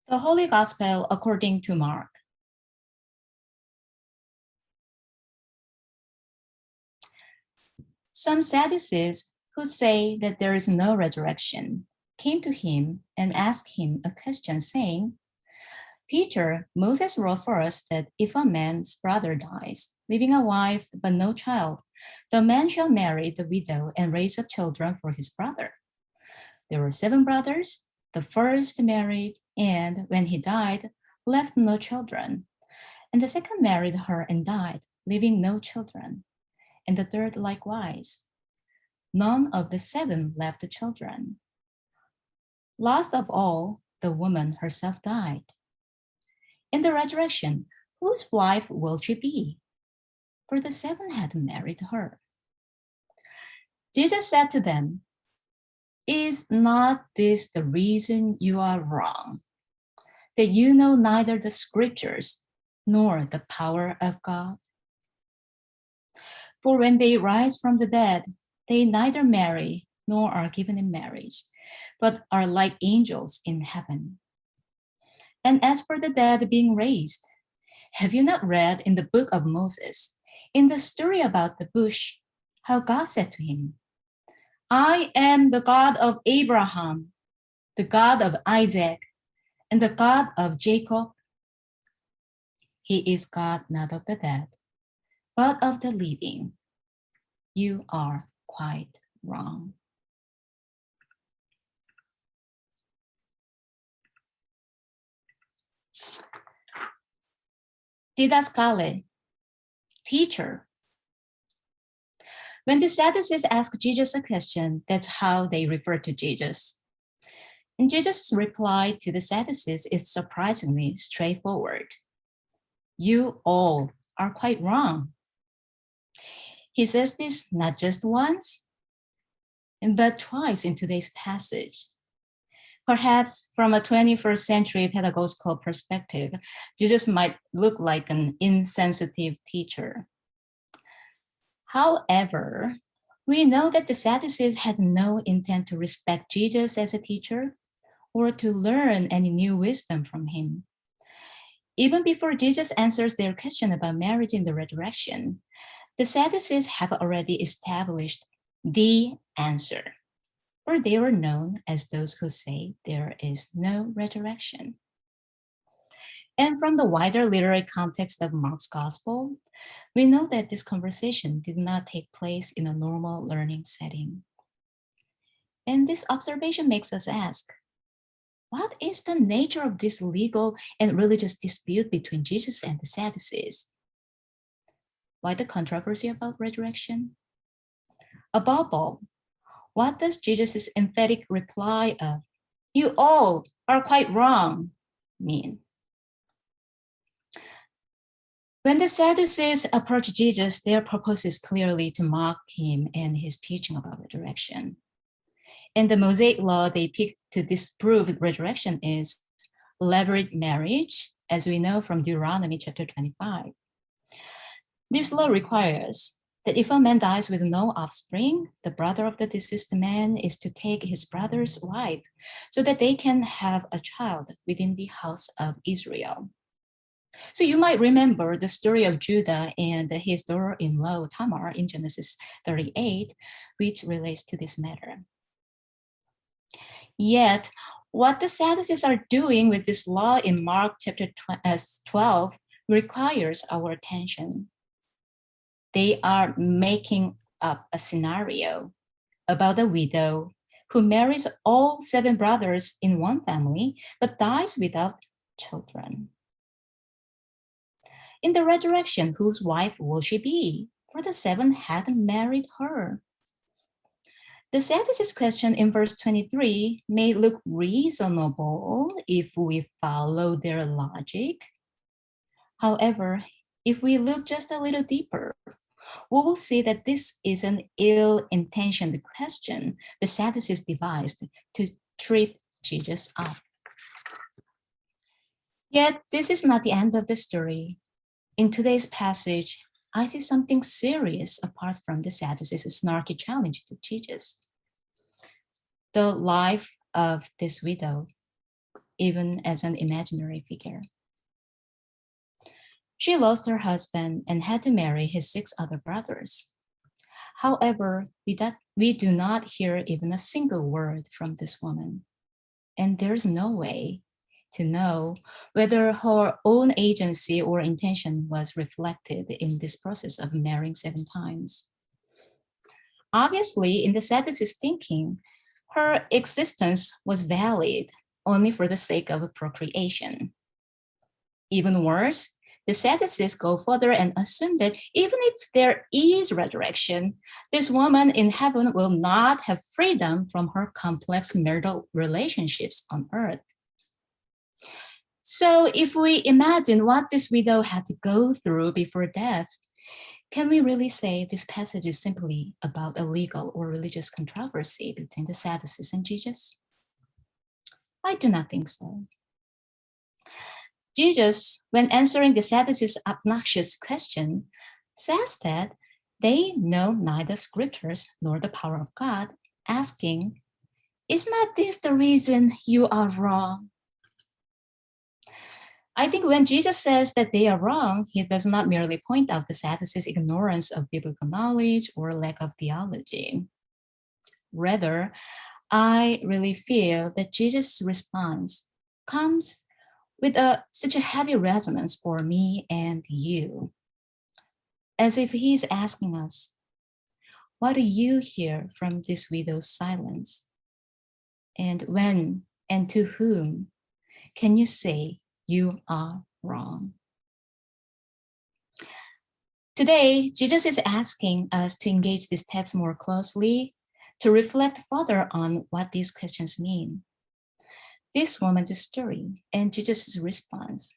The Holy Gospel according to Mark. Some Sadducees who say that there is no resurrection came to him and asked him a question saying, "Teacher, Moses wrote for us that if a man's brother dies, leaving a wife but no child, the man shall marry the widow and raise up children for his brother. There were 7 brothers. The first married, and when he died, left no children. And the second married her and died, leaving no children. And the third likewise. None of the 7 left children. Last of all, the woman herself died. In the resurrection, whose wife will she be? For the 7 had married her." Jesus said to them, "Is not this the reason you are wrong, that you know neither the scriptures nor the power of God? For when they rise from the dead, they neither marry nor are given in marriage, but are like angels in heaven. And as for the dead being raised, have you not read in the book of Moses, in the story about the bush, how God said to him, 'I am the God of Abraham, the God of Isaac, and the God of Jacob'? He is God not of the dead, but of the living. You are quite wrong." Didascale, teacher. When the Sadducees ask Jesus a question, that's how they refer to Jesus. And Jesus' reply to the Sadducees is surprisingly straightforward. You all are quite wrong. He says this not just once, but twice in today's passage. Perhaps from a 21st century pedagogical perspective, Jesus might look like an insensitive teacher. However, we know that the Sadducees had no intent to respect Jesus as a teacher or to learn any new wisdom from him. Even before Jesus answers their question about marriage in the resurrection, the Sadducees have already established the answer, or they were known as those who say there is no resurrection. And from the wider literary context of Mark's gospel, we know that this conversation did not take place in a normal learning setting. And this observation makes us ask, what is the nature of this legal and religious dispute between Jesus and the Sadducees? Why the controversy about resurrection? Above all, what does Jesus' emphatic reply of, "You all are quite wrong," mean? When the Sadducees approach Jesus, their purpose is clearly to mock him and his teaching about resurrection. And the Mosaic law they pick to disprove resurrection is levirate marriage, as we know from Deuteronomy chapter 25. This law requires that if a man dies with no offspring, the brother of the deceased man is to take his brother's wife so that they can have a child within the house of Israel. So you might remember the story of Judah and his daughter-in-law Tamar in Genesis 38, which relates to this matter. Yet, what the Sadducees are doing with this law in Mark chapter 12 requires our attention. They are making up a scenario about a widow who marries all 7 brothers in one family, but dies without children. In the resurrection, whose wife will she be? For the 7 hadn't married her. The Sadducees' question in verse 23 may look reasonable if we follow their logic. However, if we look just a little deeper, we will see that this is an ill-intentioned question the Sadducees devised to trip Jesus up. Yet, this is not the end of the story. In today's passage, I see something serious apart from the Sadducees' snarky challenge to Jesus. The life of this widow. even as an imaginary figure. She lost her husband and had to marry his 6 other brothers. However, we do not hear even a single word from this woman, and there's no way to know whether her own agency or intention was reflected in this process of marrying 7 times. Obviously, in the Sadducees' thinking, her existence was valid only for the sake of procreation. Even worse, the Sadducees go further and assume that even if there is resurrection, this woman in heaven will not have freedom from her complex marital relationships on earth. So if we imagine what this widow had to go through before death, can we really say this passage is simply about a legal or religious controversy between the Sadducees and Jesus? I do not think so. Jesus, when answering the Sadducees' obnoxious question, says that they know neither scriptures nor the power of God, asking, "Is not this the reason you are wrong?" I think when Jesus says that they are wrong, he does not merely point out the Sadducees' ignorance of biblical knowledge or lack of theology. Rather, I really feel that Jesus' response comes with such a heavy resonance for me and you, as if he's asking us, what do you hear from this widow's silence? And when and to whom can you say you are wrong? Today, Jesus is asking us to engage this text more closely, to reflect further on what these questions mean. This woman's story and Jesus' response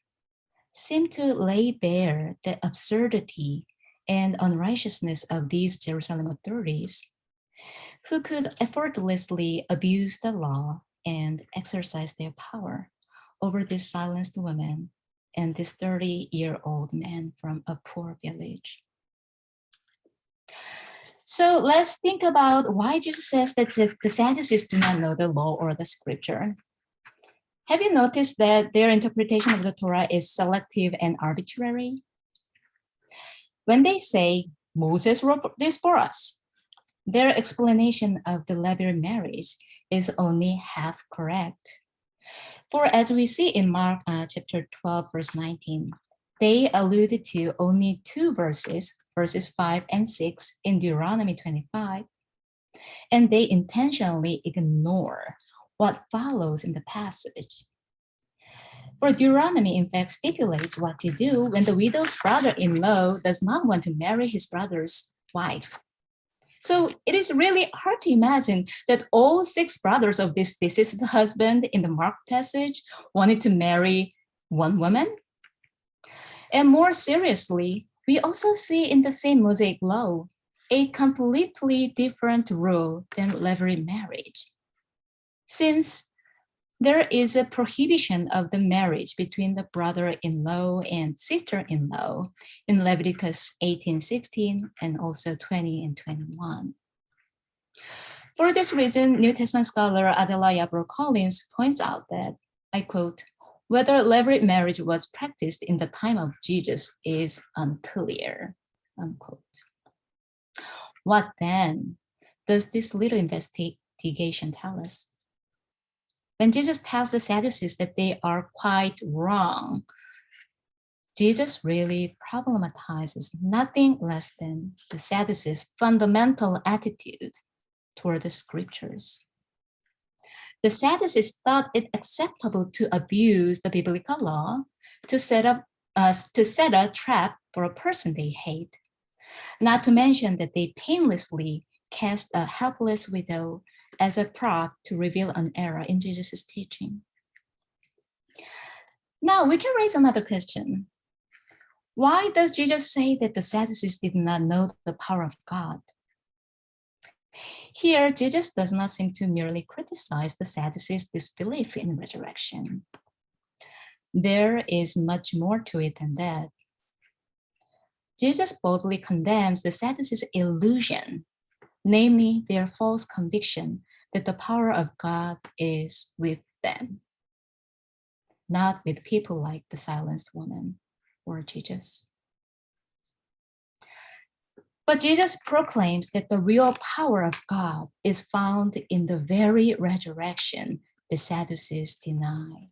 seem to lay bare the absurdity and unrighteousness of these Jerusalem authorities who could effortlessly abuse the law and exercise their power over this silenced woman and this 30-year-old man from a poor village. So let's think about why Jesus says that the Sadducees do not know the law or the scripture. Have you noticed that their interpretation of the Torah is selective and arbitrary? When they say, "Moses wrote this for us," their explanation of the Levirate marriage is only half correct. For as we see in Mark chapter 12, verse 19, they alluded to only 2 verses, verses 5 and 6 in Deuteronomy 25, and they intentionally ignore what follows in the passage. For Deuteronomy, in fact, stipulates what to do when the widow's brother-in-law does not want to marry his brother's wife. So it is really hard to imagine that all 6 brothers of this deceased husband in the Mark passage wanted to marry one woman. And more seriously, we also see in the same Mosaic law a completely different rule than Levirate marriage. Since there is a prohibition of the marriage between the brother-in-law and sister-in-law in Leviticus 18:16 and also 20 and 21. For this reason, New Testament scholar Adela Yarbrough-Collins points out that, I quote, "Whether Levirate marriage was practiced in the time of Jesus is unclear," unquote. What then does this little investigation tell us? When Jesus tells the Sadducees that they are quite wrong, Jesus really problematizes nothing less than the Sadducees' fundamental attitude toward the scriptures. The Sadducees thought it acceptable to abuse the biblical law to set a trap for a person they hate, not to mention that they painlessly cast a helpless widow as a prop to reveal an error in Jesus' teaching. Now, we can raise another question. Why does Jesus say that the Sadducees did not know the power of God? Here, Jesus does not seem to merely criticize the Sadducees' disbelief in resurrection. There is much more to it than that. Jesus boldly condemns the Sadducees' illusion, namely their false conviction that the power of God is with them. not with people like the silenced woman or Jesus. But Jesus proclaims that the real power of God is found in the very resurrection the Sadducees deny.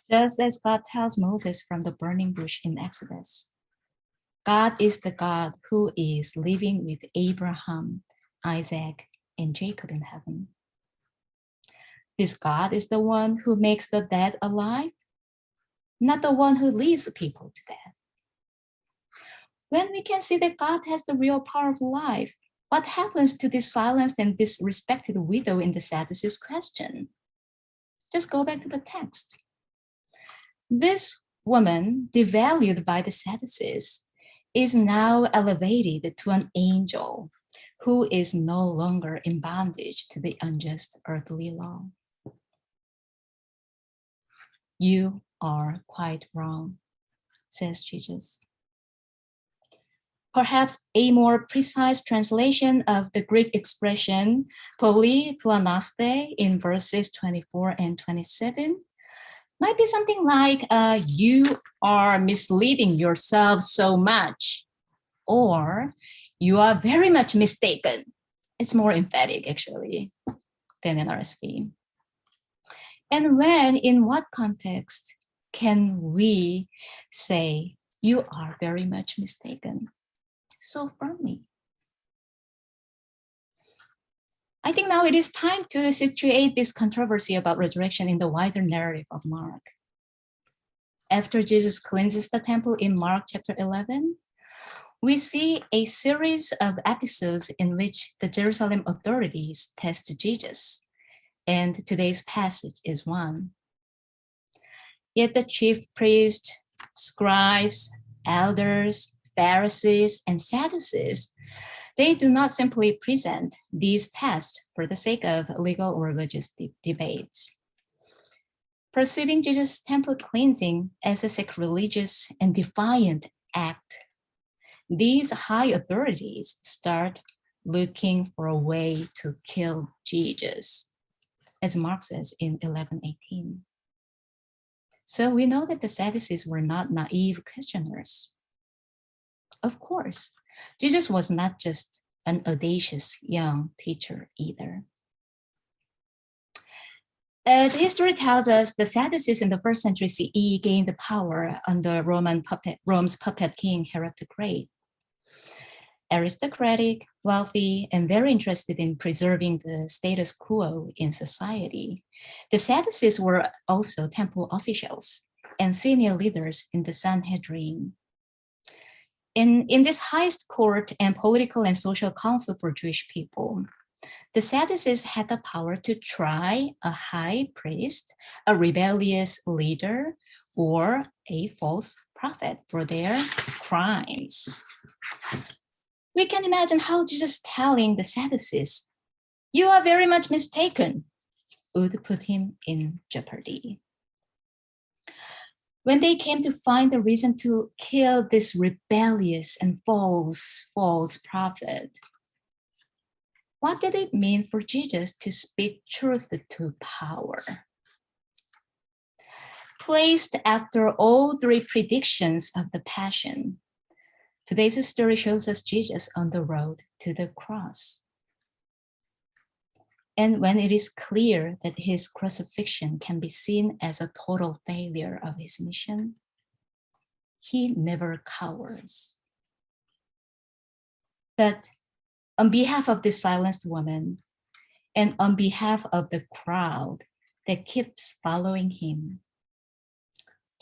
Just as God tells Moses from the burning bush in Exodus, God is the God who is living with Abraham, Isaac, and Jacob in heaven. This God is the one who makes the dead alive, not the one who leads people to death. When we can see that God has the real power of life, what happens to this silenced and disrespected widow in the Sadducees' question? Just go back to the text. This woman, devalued by the Sadducees, is now elevated to an angel who is no longer in bondage to the unjust earthly law. You are quite wrong, says Jesus. Perhaps a more precise translation of the Greek expression polyplanaste in verses 24 and 27 might be something like, you are misleading yourself so much, or you are very much mistaken. It's more emphatic, actually, than an RSV. And when, in what context can we say, you are very much mistaken so firmly? I think now it is time to situate this controversy about resurrection in the wider narrative of Mark. After Jesus cleanses the temple in Mark chapter 11, we see a series of episodes in which the Jerusalem authorities test Jesus, and today's passage is one. Yet the chief priests, scribes, elders, Pharisees, and Sadducees, they do not simply present these tests for the sake of legal or religious debates. Perceiving Jesus' temple cleansing as a sacrilegious and defiant act, these high authorities start looking for a way to kill Jesus, as Mark says in 11:18. So we know that the Sadducees were not naive questioners. Of course, Jesus was not just an audacious young teacher either. As history tells us, the Sadducees in the 1st century CE gained power under Rome's puppet king Herod the Great. Aristocratic, wealthy, and very interested in preserving the status quo in society, the Sadducees were also temple officials and senior leaders in the Sanhedrin. In this highest court and political and social council for Jewish people, the Sadducees had the power to try a high priest, a rebellious leader, or a false prophet for their crimes. We can imagine how Jesus telling the Sadducees, "You are very much mistaken," would put him in jeopardy. When they came to find a reason to kill this rebellious and false prophet, what did it mean for Jesus to speak truth to power? Placed after all three predictions of the Passion, today's story shows us Jesus on the road to the cross. And when it is clear that his crucifixion can be seen as a total failure of his mission, he never cowers. But on behalf of this silenced woman, and on behalf of the crowd that keeps following him,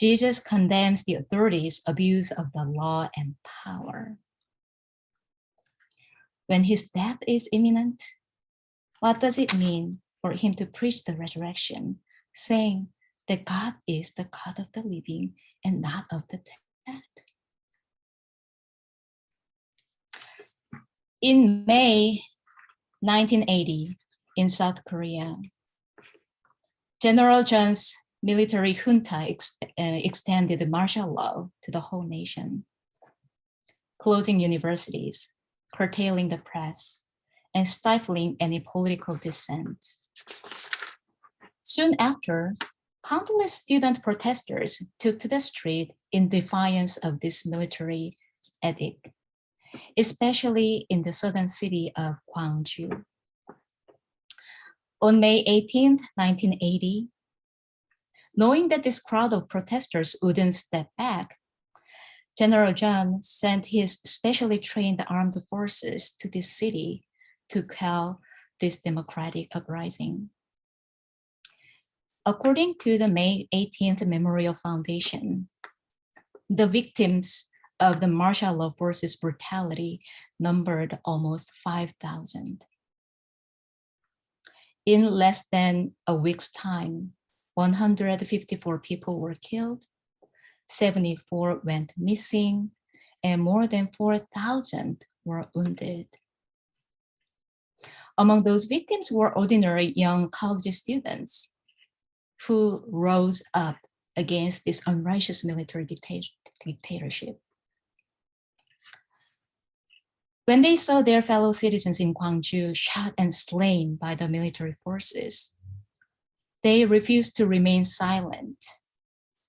Jesus condemns the authorities' abuse of the law and power. When his death is imminent, what does it mean for him to preach the resurrection, saying that God is the God of the living and not of the dead? In May 1980, in South Korea, General Chun's military junta extended the martial law to the whole nation, closing universities, curtailing the press, and stifling any political dissent. Soon after, countless student protesters took to the street in defiance of this military edict, especially in the southern city of Gwangju. On May 18, 1980, knowing that this crowd of protesters wouldn't step back, General John sent his specially trained armed forces to this city to quell this democratic uprising. According to the May 18th Memorial Foundation, the victims of the martial law forces' brutality numbered almost 5,000. In less than a week's time, 154 people were killed, 74 went missing, and more than 4,000 were wounded. Among those victims were ordinary young college students who rose up against this unrighteous military dictatorship. When they saw their fellow citizens in Gwangju shot and slain by the military forces, they refused to remain silent,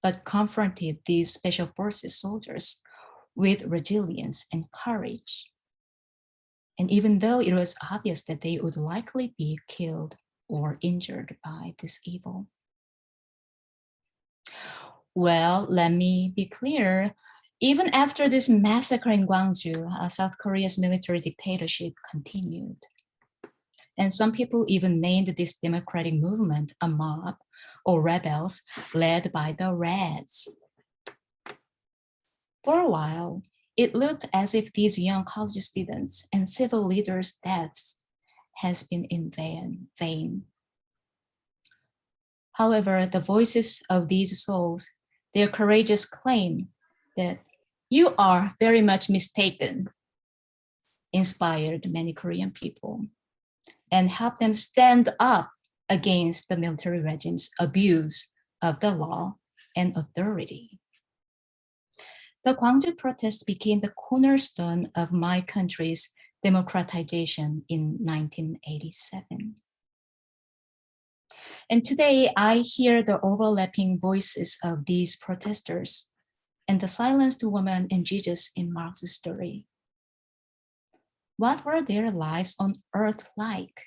but confronted these special forces soldiers with resilience and courage. And even though it was obvious that they would likely be killed or injured by this evil. Well, let me be clear. Even after this massacre in Gwangju, South Korea's military dictatorship continued. And some people even named this democratic movement a mob or rebels led by the Reds. For a while, it looked as if these young college students and civil leaders' deaths has been in vain. However, the voices of these souls, their courageous claim that you are very much mistaken, inspired many Korean people and helped them stand up against the military regime's abuse of the law and authority. The Gwangju protest became the cornerstone of my country's democratization in 1987. And today I hear the overlapping voices of these protesters and the silenced woman and Jesus in Mark's story. What were their lives on earth like?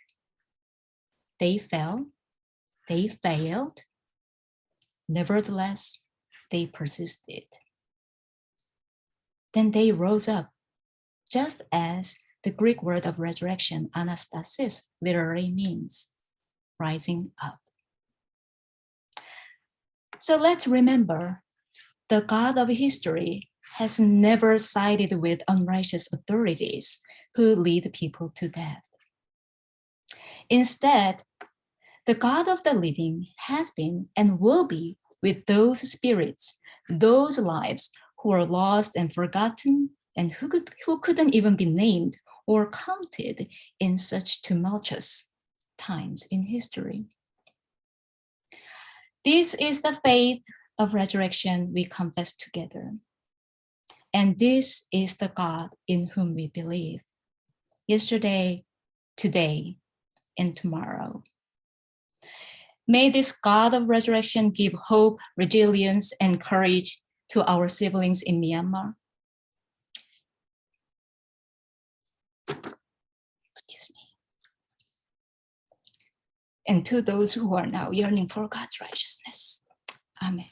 They fell, they failed. Nevertheless, they persisted. Then they rose up, just as the Greek word of resurrection, anastasis, literally means rising up. So let's remember, the God of history has never sided with unrighteous authorities who lead people to death. Instead, the God of the living has been and will be with those spirits, those lives who are lost and forgotten and who couldn't even be named or counted in such tumultuous times in history. This is the faith of resurrection we confess together. And this is the God in whom we believe, yesterday, today, and tomorrow. May this God of resurrection give hope, resilience, and courage to our siblings in Myanmar. Excuse me. And to those who are now yearning for God's righteousness. Amen.